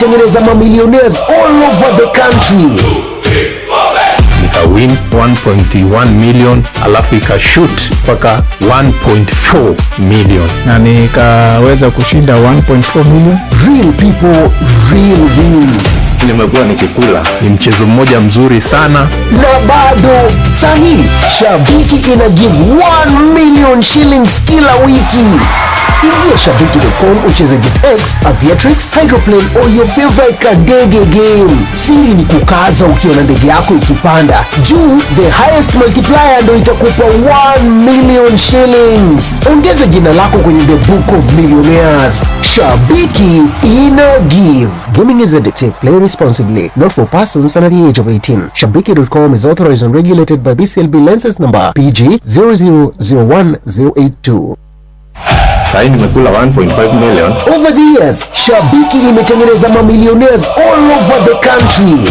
Tengeneza mamillionaires all over the country. Nika win 1.1 million alafu ikashoot mpaka 1.4 million na nikaweza kushinda 1.4 million. Real people, real wins. Nimekuwa nikikula. Ni mchezo mmoja mzuri sana. Na bado sahi Shabiki ina give 1 million shillings kila wiki. Ingia shabiki.com ucheze JetX, Aviatrix, Hydroplane or your favorite kadege game. Siri ni kukaza ukiona ndege yako ikipanda juu, the highest multiplier ndo itakupa 1 million shillings. Ongeza jina lako kwenye the book of millionaires. Shabiki ina give. Gaming is addictive. Play responsibly. Not for persons under the age of 18. Shabiki.com is authorized and regulated by BCLB license number PG 0001082. Sahi nimekula 1.5 million. Over the years, Shabiki imetengeneza mamillionaires all over the country.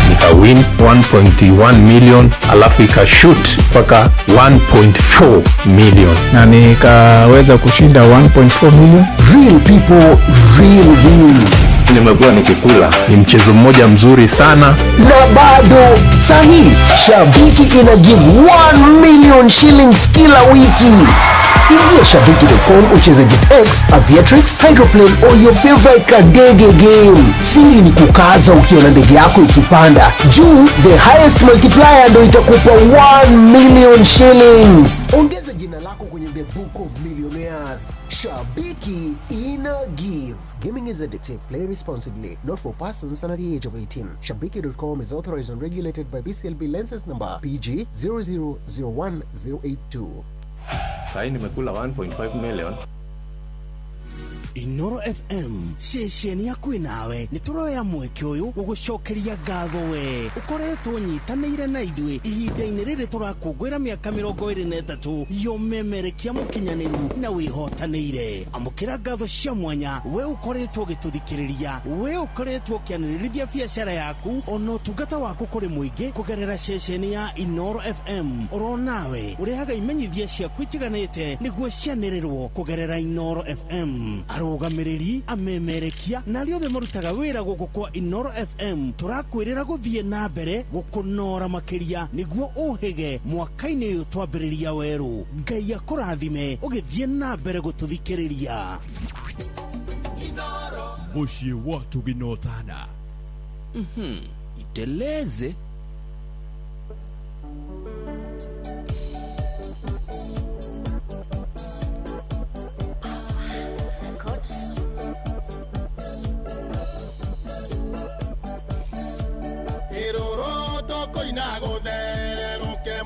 Nika win 1.1 million alafu ikashoot mpaka 1.4 million na nikaweza kushinda 1.4 million. Real people, real wins. Nimekuwa nikikula. Ni mchezo mmoja mzuri sana. Na bado sahi Shabiki ina give 1 million shillings kila wiki. Ingia shabiki.com ucheze JetX, Aviatrix, Hydroplane or your favorite kadege game. Siri ni kukaza ukiona ndege yako ikipanda juu, the highest multiplier ndo itakupa 1 million shillings. Ongeza jina lako kwenye the book of millionaires. Shabiki ina give. Gaming is addictive. Play responsibly. Not for persons under the age of 18. Shabiki.com is authorized and regulated by BCLB license number PG 0001082. Sahi nimekula 1.5 million. Inoro FM shesheni ya kwinawe nituroya mweke uyu gugucokeria ngatho we ukoretwo nyitanire na ithuĩ ihinda-inĩ rĩrĩ turakũngũĩra mĩaka 23 yomemerekia mũkinyaniru na wihotanĩire. Amũkĩra ngatho cia mwanya we ukoretwo gĩtuthikĩrĩria, we ukoretwo kĩanĩrĩrithia biacara yaku ona ũtungata waku kũrĩ mũingĩ kũgerera shesheni ya Inoro FM. Oronawe ũrehaga imenyithia ciaku itiganĩte nĩguo cianĩrĩrwo kũgerera Inoro FM. Arugamiriri amemerekia na riothe marutaga wira guku kwa Inoro FM turakwirira guthie na mbere gukunora makiria niguo uhige mwaka-ini uyu twambiriria weru. Ngai akurathime ugithie na mbere gututhikiriria. Mushie watu ginotana. Iteleze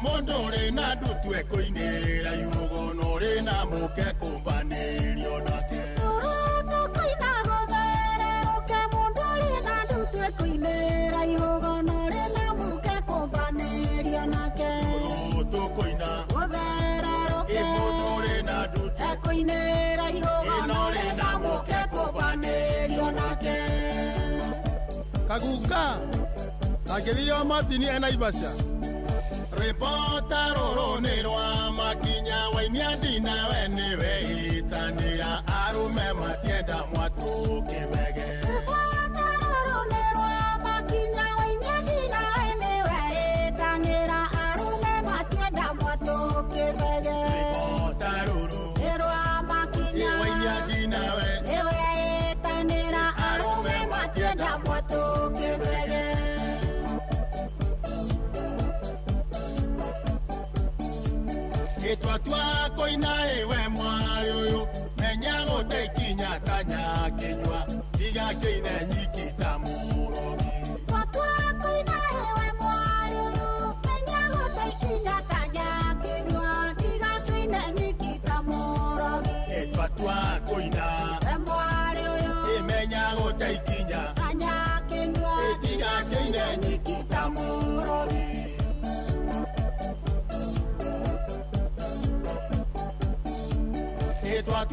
Mondore na dutwe koinera yugo nore na muke kumbanerio nake Oroto koina godere oke mondore na dutwe koinera yugo nore na muke kumbanerio nake Oroto koina godere oke mondore na dutwe koinera yugo nore na muke kumbanerio nake Kaguka Agedio Martini Enaibasha Reporta roronerwa makinya wainia dina wene weitanira arume matienda mwatu kibege Reporta roronerwa makinya wainia dina wene weitanira arume matienda mwatu kibege Reporta roronerwa makinya wainia dina wene weitanira arume matienda mwatu kibege Etwa koina ewe mwari uyu menya gote kinya tanya kenywa diga keina nyikita murogi Etwa koina ewe mwari uyu menya gote kinya tanya kenywa diga keina nyikita murogi Etwa koina ewe mwari uyu menya gote kinya tanya kenywa diga keina nyikita murogi Etwa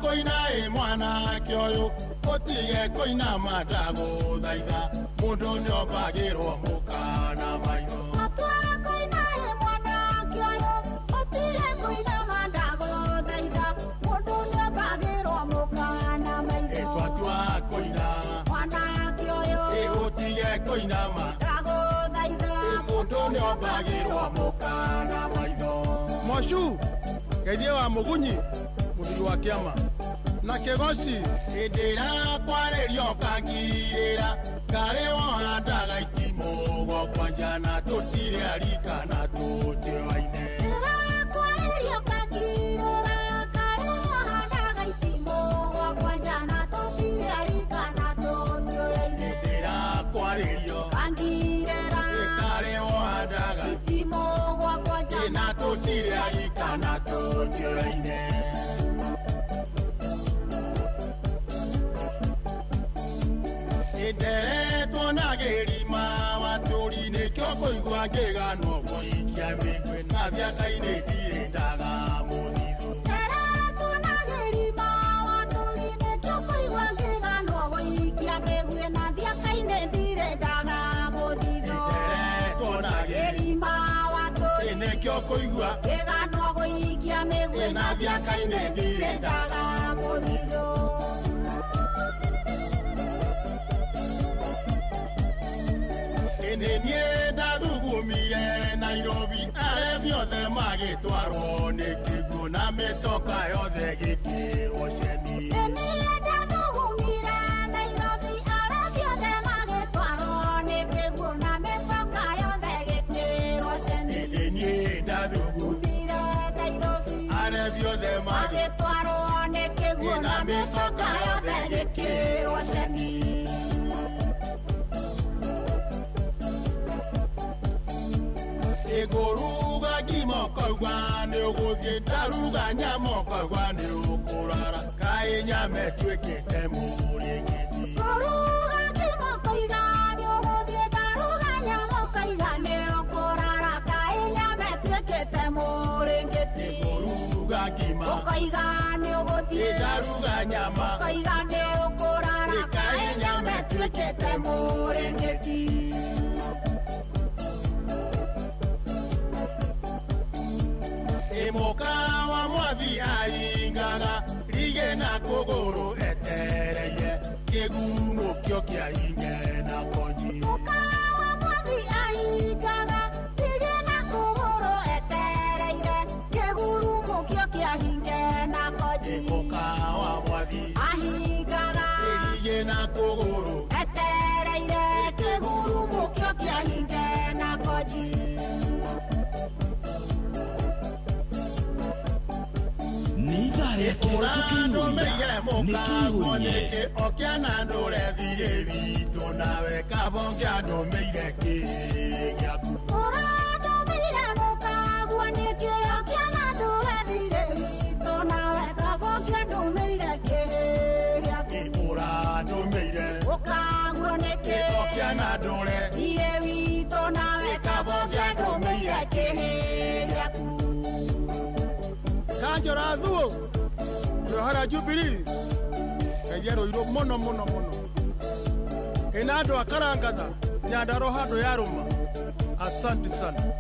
koina mwana kyoyo otige koina madago daida mundu nyobagirwo mukana maino Etwa koina mwana kyoyo otige koina madago daida mundu nyobagirwo mukana maino Etwa koina koinama mundu ni ombagirwo mukana maitho Moshu geithie wa mugunyi muthuri wa kiama na kigoci indira kwarerio kangirira kare wohandaga itimo kwanja na tutire arika na tutioine na tutire arika na tutioine indere tonagirima waturi ni kyoko igwa ngegano goikia migwe na vyakaine ndire ndaga muthithu indere tonagirima waturi ni kyoko igwa ngegano goikia migwe na vyakaine ndire ndaga muthithu indere tonagirima kyoko igwa ngegano goikia migwe na vyakaine ndire ndaga muthithu Nenie ndathugumire Nairobi arebiothe magitwarwo ni kiguo na mitoka yothe gikirwo ceni Nenie ndathugumire Nairobi arebiothe magitwarwo ni kiguo na mitoka yothe gikirwo ceni Nenie ndathugumire Nairobi arebiothe magitwarwo ni kiguo na mitoka yothe gikirwo ceni Egoruga gimokogwa ne ogothie daruga nyamokogwa ne okurara kai nyame twekete murigiti Goruga gimokoiga ne ogothie daruga nyamokaiga ne okurara kai nyame twekete murigiti Goruga gimokoiga ne ogothie daruga nyamokaiga ne okurara kai nyame twekete murigiti Mokawa mwathi aingaga rige na kuguru etereire kigumo kyo kia inge na konji Mokawa mwathi aingaga rige na kuguru etereire kigumo kyo kia inge na konji Mokawa mwathi aingaga rige na kuguru etereire kigumo kyo kia inge na konji Nigare kero tukiuria nituihurie okiana ndore thire bitu nawe kabongia ndumeire kiaku ndumeire mukagwa niki okiana ndore thire bitu nawe kabongia ndumeire kiaku ndumeire mukagwa niki okiana ndore thire bitu nawe kabongia ndumeire kiaku Kanjora thuo Yohara Jubilee Kayero iro mono Inado akarangatha Nyandaro hado yaruma Asante sana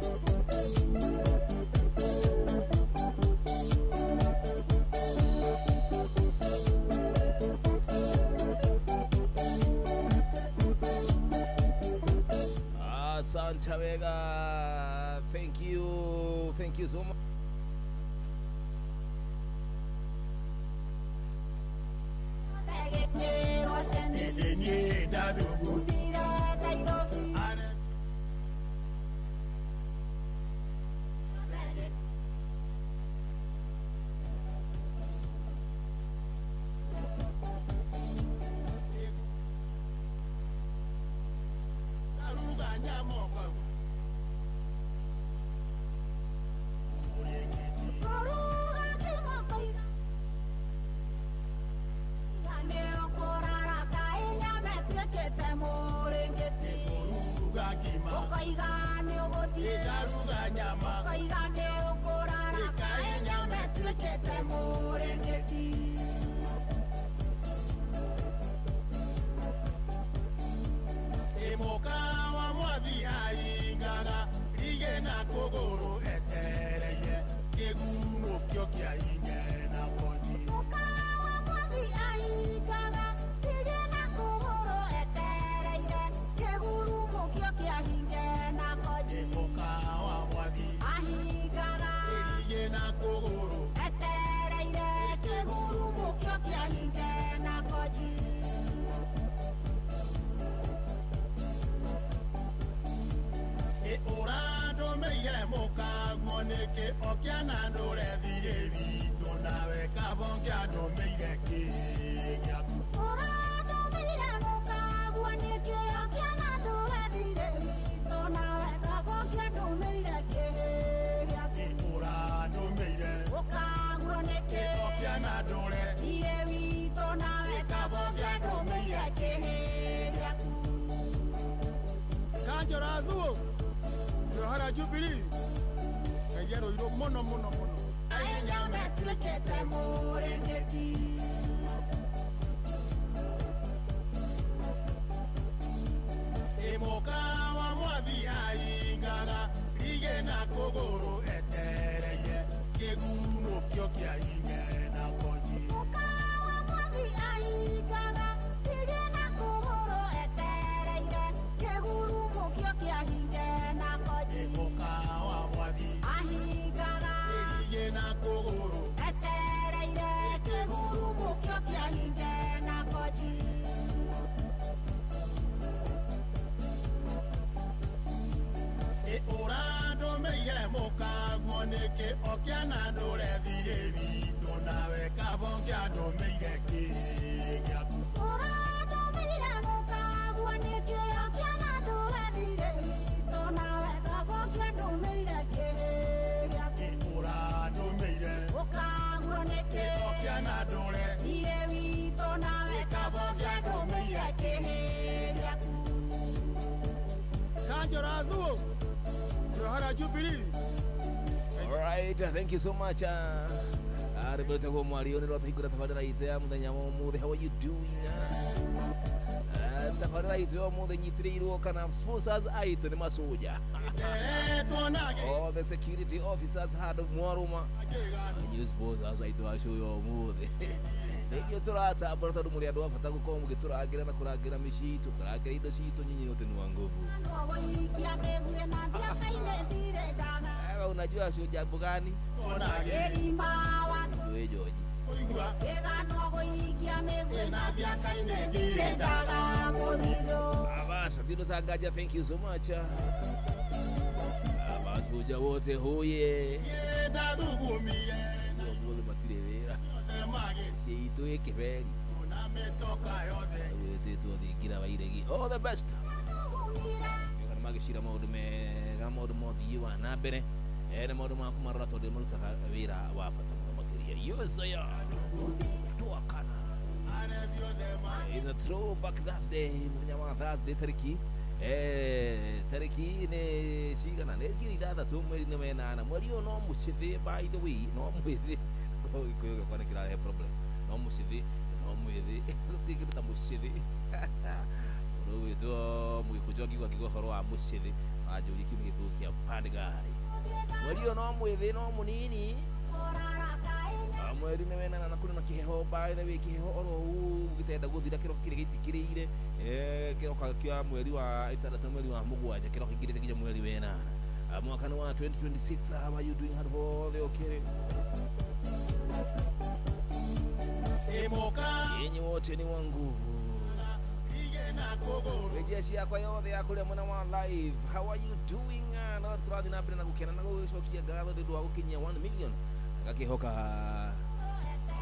Asante wega Thank you so much Nenie dadugu Mokawa mwathi aingaga rige na kuguru etereire kigumo kyo kia inge na konji Mokawa mwathi aingaga rige na kuguru etereire kigumo Orado meire moka moneke okiana ndore virevi tonawe kabongia no meire ke Orado meire moka moneke okiana ndore virevi tonawe kabongia no meire ke Orado meire moka moneke okiana ndore virevi tonawe kabongia no meire ke Kanjora zuo Johara Jubilee Kajero iro mono Ayenya metlekete morengeti Emoka wa mwavi aingaga Ige na kogoro etereye Keguno kyokia inge na koji Emoka wa mwavi aingaga Ige na kogoro etereye Keguno kyokia inge na koji Emoka wa mwavi aingaga Ige na kogoro etereye Keguno kyokia inge na koji Orado meire moka moneke okiana ndore virevi tonawe kabongia no meire ke Orado meire moka moneke okiana ndore virevi tonawe kabongia no meire ke Orado meire moka moneke okiana ndore virevi tonawe kabongia no meire ke Kanjora zuo Alright, thank you so much. Aribota ko Mario ni rota hikura tafadhali ite mudanya mu how are you doing? Tafadhali ite mu the nyitiriru kana sponsors aito ni masoja. All the security officers had mwaruma. News sponsors aito ashoyo mu Iyo turata aborota rumuri ado afata ko mu gituragira na kuragira mishito kuragira ido shito nyinyi yote ni wangovu. Unajua sio jambo gani? Wewe George. Abasa tino tagaja, thank you so much. Abasuja wote hoye. Mwole matirevera. Shito ekebeli. Wewe tu digira bairegi. All the best. Magashira maudu me gamodu modi wa na bene ene modu ma kuma rato de multa wira wa fata makiriya yusaya tuakana is a throwback Thursday mnyama Thursday tariki ne shigana ne giri dada to mwezi ne mena na mwezi no musive by the way no mwezi ko kwa kila problem no musive no mwezi tikita musive Ruwe to mwikujogi kwa kigohoro wa mushithi ajuri kimigitukia pandigari Mwelio no mwethe no munini Mweri nemena na kuna kiheho by the way kiheho oro gitenda guthira kiro kire gitikirire kiro kakia mweri wa itandatu mweri wa mugwanja kiro kigirite kija mweri wena mwaka wa 2026 how are you doing all the okay Yenye wote ni wangu Rejeshi yako yote yako le mwana wa live. How are you doing? Na tradi na brena kukena na gushokia galo de do kinya 1 million. Gakihoka.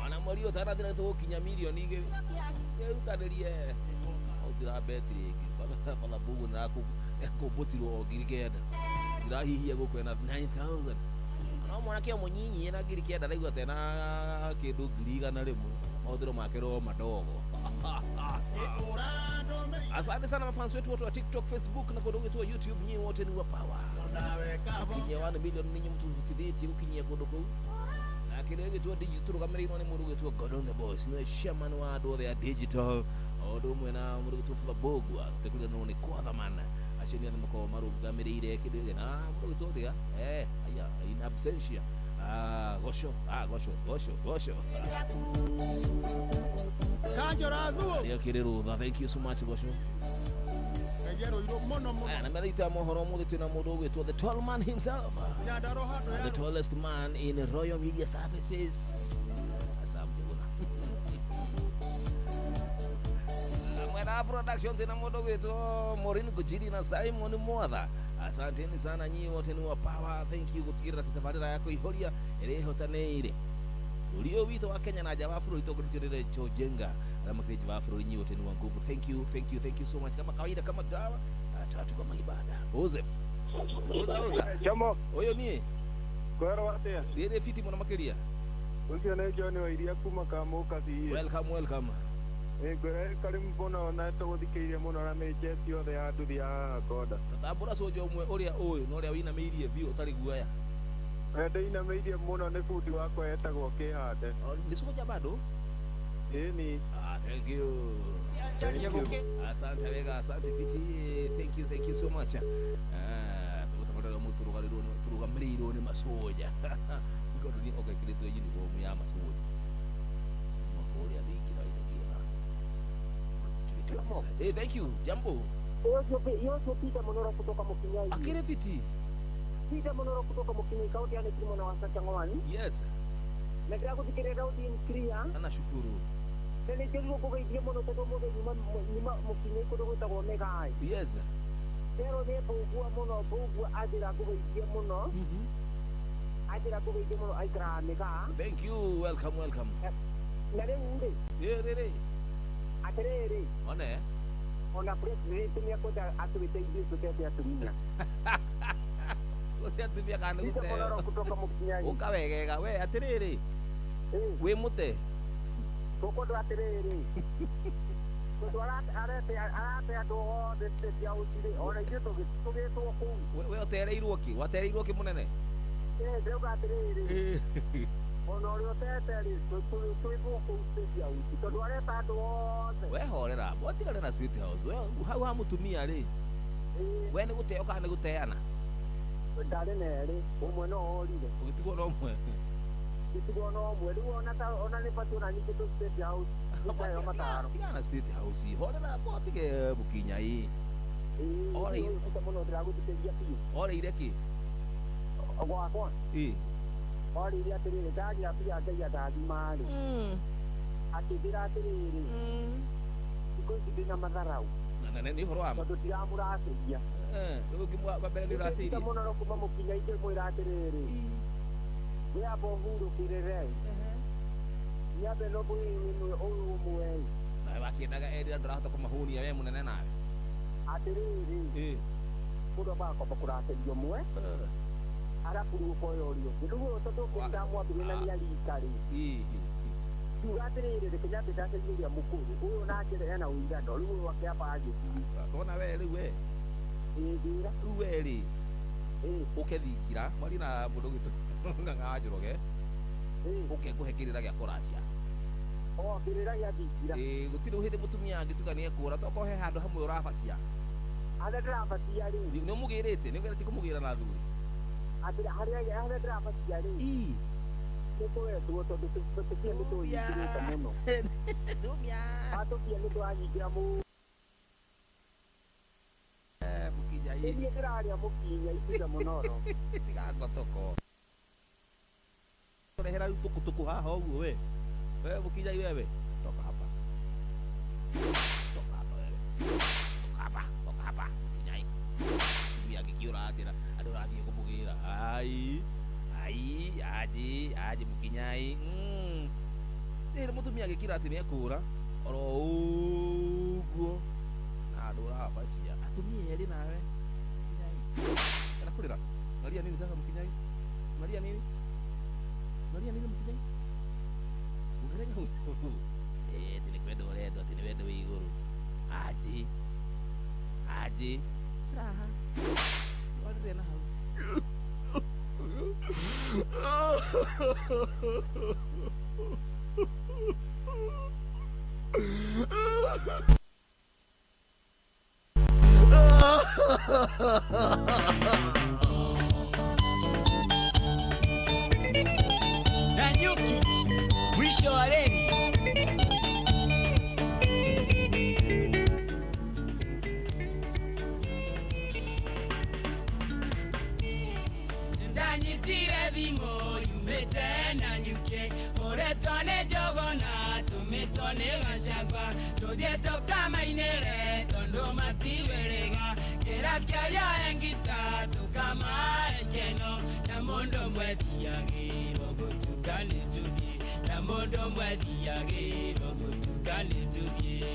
Ana Mario taradi na to kinya million ige. Ye utadelie. Utira betri pala bugu na ko botiro ogirikeda. Dirahi hiya go kwena 9000. Ana mwana kia munyinyi na girikeda laigwa tena kedo giriga na lemo. Maudiro makero madogo. Asante sana mafans wetu wote wa TikTok, Facebook na kodogo wetu wa YouTube, nyinyi wote ni wa power. Kinye 1 million ninyi mtu mtiditi ukinye kodogo. Na kile wetu wa digital kamera ino ni murugo wetu wa God on the Boys. Ni shaman wa do the digital. Odo mwena murugo wetu wa bogwa. Tekule no ni kwa dhamana. Asheni ya mko marugo kamera ile kidege na murugo wetu ya. Aya in absentia. Gosho. Kanjora zuo. Ya kirero, thank you so much Gosho. Kajero iro mono Na medita mohoro mu tena mudogo wetu the tall man himself. The tallest man in Royal Media Services. Asante bwana. Mwena production tena mudogo wetu Morin Kujiri na Simon Mwadha. Asanteni sana nyinyi wote ni wa power. Thank you kutikira kitabarira yako ihoria ere hotaneire. Tulio wito wa Kenya na Jawafuru litokulitirire chojenga. Alama kile Jawafuru nyinyi wote ni wa nguvu. Thank you so much. Kama kawaida kama dawa tatu kama ibada. Joseph. Oza. Chamo. Oyo ni. Kwero wate. Dede fiti mwana makeria. Unti ane John wa iria kuma kamo kazi. Welcome. Gwere karimu bona na to thikeirie muno na mejeti othe ya nduthi ya Goda. Tabura sojo umwe uria oyo no ria wina meirie vio utari guaya. Ina meirie muno ne fundi wako etagwo Kihande. Ni soja bado? Ni. Thank you. Asante wega, asante fiti. Thank you so much. Tukutabara mtu turuga mriro ni masoja. Ngodo ni oka kile tu yini kwa ya masoja. Makori ya diki na ile. Thank you. Jambo. Yo Peter Monoro kutoka Mukinyai. Akire fiti. Peter Monoro kutoka Mukinyai kaunti ya Kilimu na Wasaka Ngwani. Yes. Nataka kutikirira audience clear. Anashukuru. Tene jero ko gaidia mono to mo nyuma Mukinyai ko do ta Omega. Yes. Pero de bugua mono bugua adira ko gaidia mono. Adira ko gaidia mono aikra mega. Thank you. Welcome. Nare unde. Re. Atere. Ona president ni akoda atuite hivi sote atumia. Wote atumia kana Peter Monoro kutoka Mukinyai. Ukawegega we atiriri. We mute. Koko ndo atiriri. Ndo arate ado de ya usiri. Ona hiyo to ku. We otereirwo ki? Watereirwo ki munene? Ndo atiriri. Ona rio teteri tuibu ku state house. Ndo arate ado. We horera, botigale na state house. We hau ha mutumia ri. We ni guteo kana guteana? Ndare nere, umwe no orire. Ugitigwo no umwe. Ugitigwo no umwe. Riu ona ni patu na niki to state house. Ikayo mataro. Tigana state house. Horera botige Mukinyai. Ora iyo kitamono ndiraguteria pio. Ora ire ki? Ogwa. Ora ire atirire ndagira pia ngai ndathimari. Atithira atirire. Iko ndina matharau. Na ni horo ama. Tondu tiramuraciria. Ugimwa babere ni rasiri. Peter Monoro kuma Mukinyai ite mwira atiriri. We abonguru kirere. Ya beno bui ni oyu muwe. Na wakiendaga eri ndarahota kumahunia we munene nawe. Atiriri. Kudo bako bakuraterio mwe. Ara kuru koyorio. Ndugu toto kwenda mwabire na likari. Tugatirire Kenya bitateria mukuru. Uyu nakire ena uigano. Riu wakiapa aje. Kona we riu we. Gira. Riu we ri. Ukethingira mwari na mundu gitu nganga njuroge. Ukekuhekirira gya kuracia. Kirira gya thingira. Gutiri uhinde mutumia angitugania kura tokohe handu hamwe urabacia. Ndirabacia ri. Ni mugirite, ni ngereti kumugira na thuri. Atira haria ndirabacia ri. Nikuwe tondu tutie ndu yikirite muno. Dumia. Atukie ndu anyingira mu. Mukinyai. Ni ndiraria Mukinyai Peter Monoro. Tiga ngotoko. Turehera tukutuku haha uguo we. We Mukinyai wewe. Toka hapa. Toka hapa. Mukinyai. Tumia gikiura atira andu rathie kumugira. Aje Mukinyai. Ere mutumia gikira ati ni ekura. Oro uguo. Na andu rabacia. Atumia eri nawe. Mukinyai. Era kurira. Maria nini sasa Mukinyai? Maria nini Mukinyai? Mugerenya huyu. Tini kwenda uredo, tini wendo iguru. Aje. Raha. Wadi tena hau. Nanyuki, mwisho wa reli. Ndanyitire thimo yumite Nanyuki, uretwane jogona tumitone gacagwa, tuthie tukamainire tondu matiberega kira kiaria engita mondo mwedi ya giro mutukane tubie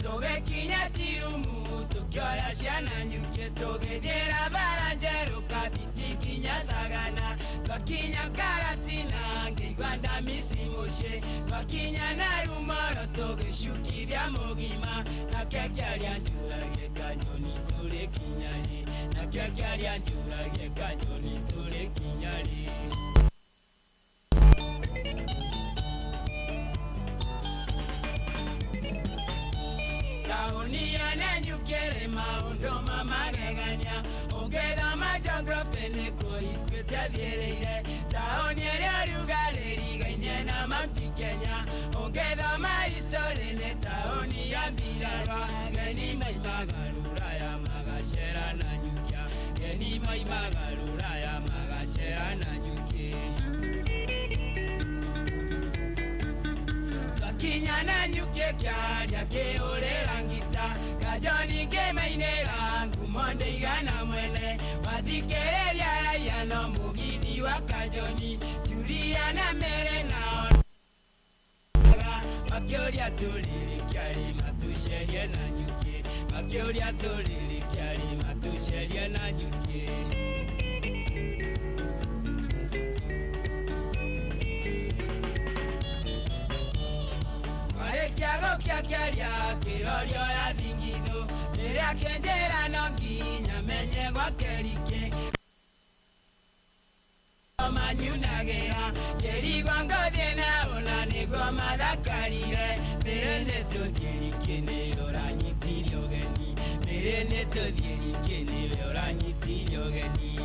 toge kinya tirumu tukyoya shana nyuke toge dera baranjero kapiti kinya sagana kakinya karatina ngigwanda misimoshe kakinya narumoro toge shuki bya mogima na kekyali anjura gekanyoni tule kinyali na kekyali anjura gekanyoni tule kinyali Taonia na nyukere maundo mamagegania ongera majangrofe neko ikwete biereire Taonia ya rugaleri ganye na Mount Kenya ongera ma history ne Taonia mbirarwa gani mai magarura ya magashera na nyukia gani mai magarura ya magashera na nyukia Kinya na nyuke kya ke orerangita kajoni ke mainera ngumonde igana mwene wadikereria raya no mugidi wa kajoni juria na mere na makyoria tuliri kyari matusherie na nyuke makyoria tuliri kyari matusherie na nyuke Kiago kia kiaria kirorio ya dingido Nerea kendera nonginya menye gwa kerike Manyunagera Yeri gwango diena ona negwa madakarire Merene todirike ne oranyitiri ogeni Merene todirike ne oranyitiri ogeni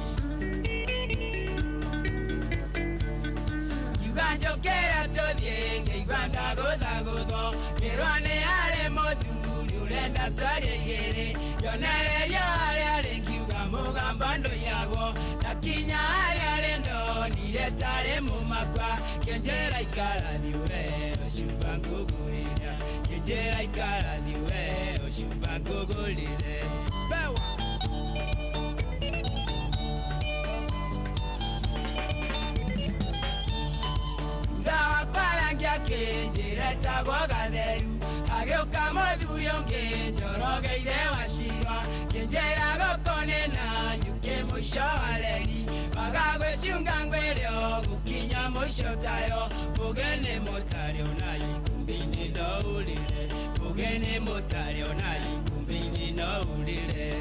Yugajokera todienge igwanda godagodo Kerwane ale moduru lenda twareyere Yonere yore ale kiuga mugambando yago Nakinya ale ndo niletare mumakwa Kenjera ikara diwe oshuba nkugulira Kenjera ikara diwe oshuba nkugulira Bewa Dawa kwarangia kenjere tagwa gatheru Ageuka modhurio ngenjorogeire washirwa Kenjera gokone na nyuke mwisho waleri Magagweciunga ngwereo gukinya mwisho tayo Bugene motario na ikumbini no ulire Bugene motario na ikumbini no ulire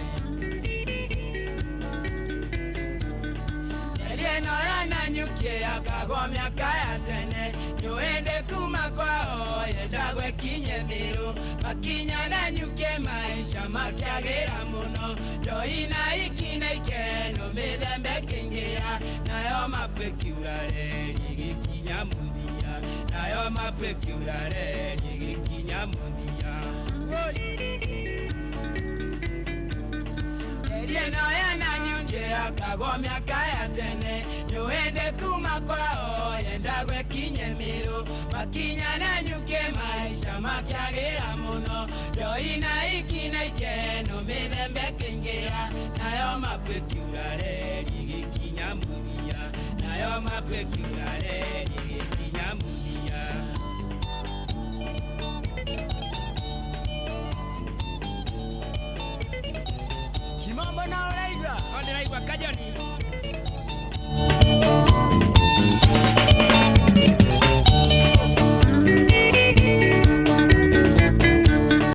Elieno ya na nyuke akagwa miaka ya tene Yoende kuma kwao yendagwe kinye miru Makinya na nyuke maisha makiagera muno Yoina ikine ikeno midembe kingia Nayo mapweki urare ligikinya mundia Nayo mapweki urare ligikinya mundia Elieno ya na nyuke akagwa miaka ya tene Yoende kuma kwao yendagwe kinye miru Makinya na nyuke maisha makiagera muno Yoina ikine ikeno midembe kingia Nayo mapweki urare ligikinya mundia Nayo mapweki urare